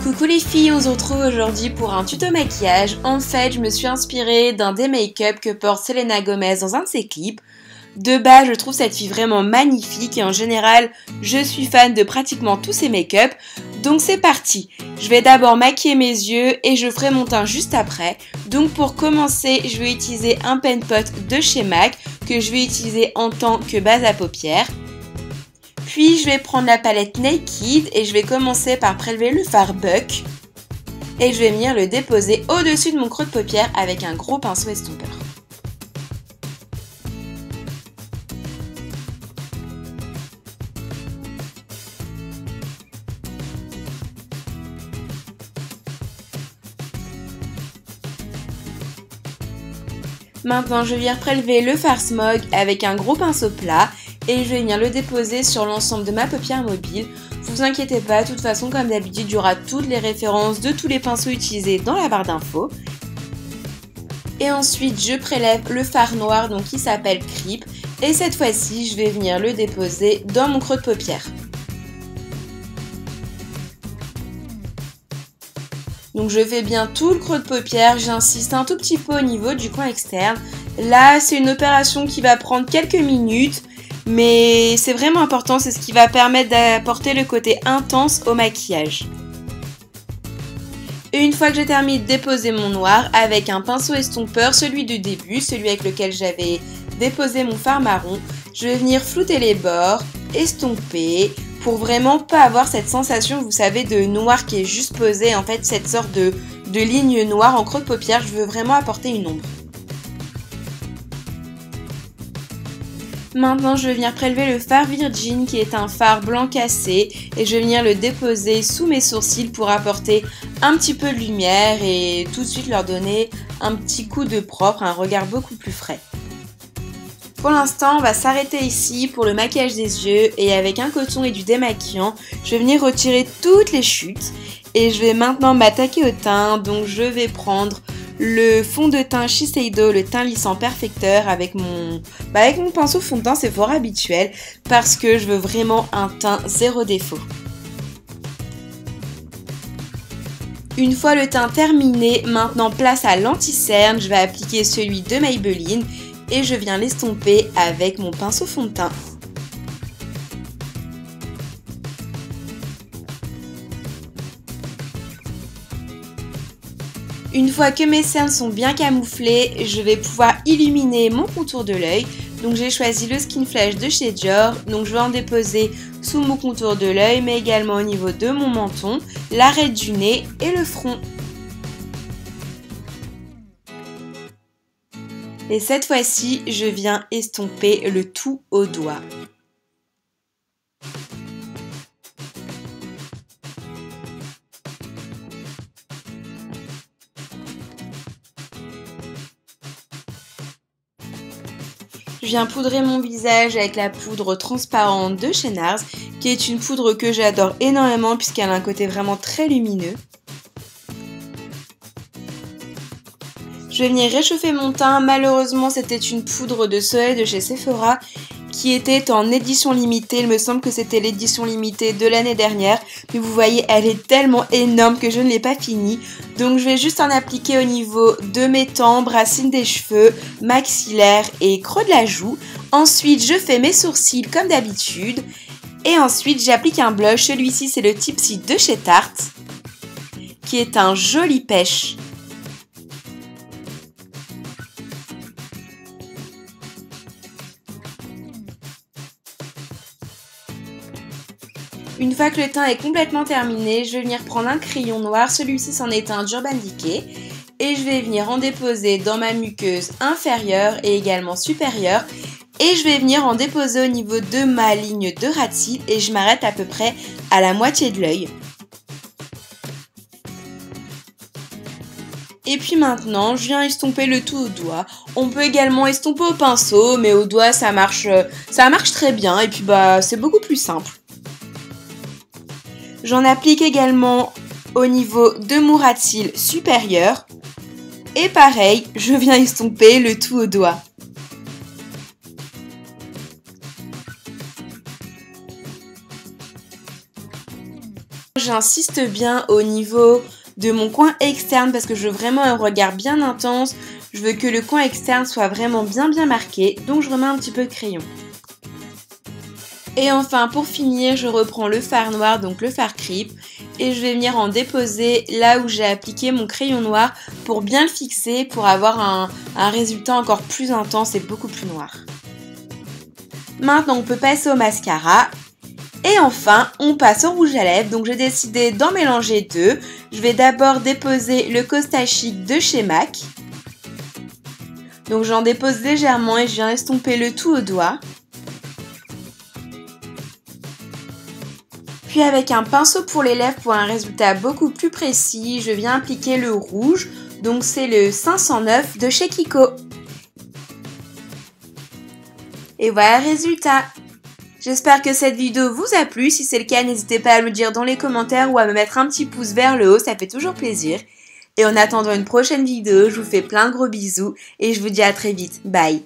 Coucou les filles, on se retrouve aujourd'hui pour un tuto maquillage. En fait, je me suis inspirée d'un des make-up que porte Selena Gomez dans un de ses clips. De base, je trouve cette fille vraiment magnifique et en général, je suis fan de pratiquement tous ses make-up. Donc c'est parti. Je vais d'abord maquiller mes yeux et je ferai mon teint juste après. Donc pour commencer, je vais utiliser un pen pot de chez MAC que je vais utiliser en tant que base à paupières. Puis je vais prendre la palette Naked et je vais commencer par prélever le fard Buck. Et je vais venir le déposer au-dessus de mon creux de paupière avec un gros pinceau estompeur. Maintenant, je viens prélever le fard Smog avec un gros pinceau plat et je vais venir le déposer sur l'ensemble de ma paupière mobile. Vous inquiétez pas, de toute façon, comme d'habitude, il y aura toutes les références de tous les pinceaux utilisés dans la barre d'infos. Et ensuite, je prélève le fard noir donc qui s'appelle Creep et cette fois-ci, je vais venir le déposer dans mon creux de paupière. Donc je fais bien tout le creux de paupière, j'insiste un tout petit peu au niveau du coin externe. Là, c'est une opération qui va prendre quelques minutes, mais c'est vraiment important, c'est ce qui va permettre d'apporter le côté intense au maquillage. Et une fois que j'ai terminé de déposer mon noir avec un pinceau estompeur, celui du début, celui avec lequel j'avais déposé mon fard marron, je vais venir flouter les bords, estomper, pour vraiment pas avoir cette sensation, vous savez, de noir qui est juste posé, en fait cette sorte de ligne noire en creux de paupière, je veux vraiment apporter une ombre. Maintenant, je vais venir prélever le fard Virgin qui est un fard blanc cassé et je vais venir le déposer sous mes sourcils pour apporter un petit peu de lumière et tout de suite leur donner un petit coup de propre, un regard beaucoup plus frais. Pour l'instant, on va s'arrêter ici pour le maquillage des yeux et avec un coton et du démaquillant, je vais venir retirer toutes les chutes et je vais maintenant m'attaquer au teint. Donc je vais prendre le fond de teint Shiseido, le teint lissant perfecteur avec mon pinceau fond de teint, c'est fort habituel parce que je veux vraiment un teint zéro défaut. Une fois le teint terminé, maintenant place à l'anti-cerne, je vais appliquer celui de Maybelline et je viens l'estomper avec mon pinceau fond de teint. Une fois que mes cernes sont bien camouflées, je vais pouvoir illuminer mon contour de l'œil. Donc j'ai choisi le Skin Flash de chez Dior. Donc je vais en déposer sous mon contour de l'œil, mais également au niveau de mon menton, l'arête du nez et le front. Et cette fois-ci, je viens estomper le tout au doigt. Je viens poudrer mon visage avec la poudre transparente de chez NARS, qui est une poudre que j'adore énormément puisqu'elle a un côté vraiment très lumineux. Je vais venir réchauffer mon teint, malheureusement c'était une poudre de soleil de chez Sephora qui était en édition limitée, il me semble que c'était l'édition limitée de l'année dernière, mais vous voyez elle est tellement énorme que je ne l'ai pas finie, donc je vais juste en appliquer au niveau de mes tempes, racines des cheveux, maxillaire et creux de la joue. Ensuite je fais mes sourcils comme d'habitude et ensuite j'applique un blush, celui-ci c'est le Tipsy de chez Tarte qui est un joli pêche. Une fois que le teint est complètement terminé, je vais venir prendre un crayon noir, celui-ci c'en est un d'Urban Decay, et je vais venir en déposer dans ma muqueuse inférieure et également supérieure, et je vais venir en déposer au niveau de ma ligne de ras de cils et je m'arrête à peu près à la moitié de l'œil. Et puis maintenant, je viens estomper le tout au doigt. On peut également estomper au pinceau, mais au doigt ça marche très bien et puis c'est beaucoup plus simple. J'en applique également au niveau de mon ras de cils supérieur. Et pareil, je viens estomper le tout au doigt. J'insiste bien au niveau de mon coin externe parce que je veux vraiment un regard bien intense. Je veux que le coin externe soit vraiment bien marqué, donc je remets un petit peu de crayon. Et enfin, pour finir, je reprends le fard noir, donc le fard creep, et je vais venir en déposer là où j'ai appliqué mon crayon noir pour bien le fixer, pour avoir un résultat encore plus intense et beaucoup plus noir. Maintenant, on peut passer au mascara. Et enfin, on passe au rouge à lèvres. Donc j'ai décidé d'en mélanger deux. Je vais d'abord déposer le Costa Chic de chez MAC. Donc j'en dépose légèrement et je viens estomper le tout au doigt. Puis avec un pinceau pour les lèvres pour un résultat beaucoup plus précis, je viens appliquer le rouge. Donc c'est le 509 de chez Kiko. Et voilà le résultat. J'espère que cette vidéo vous a plu. Si c'est le cas, n'hésitez pas à me le dire dans les commentaires ou à me mettre un petit pouce vers le haut, ça fait toujours plaisir. Et en attendant une prochaine vidéo, je vous fais plein de gros bisous et je vous dis à très vite. Bye!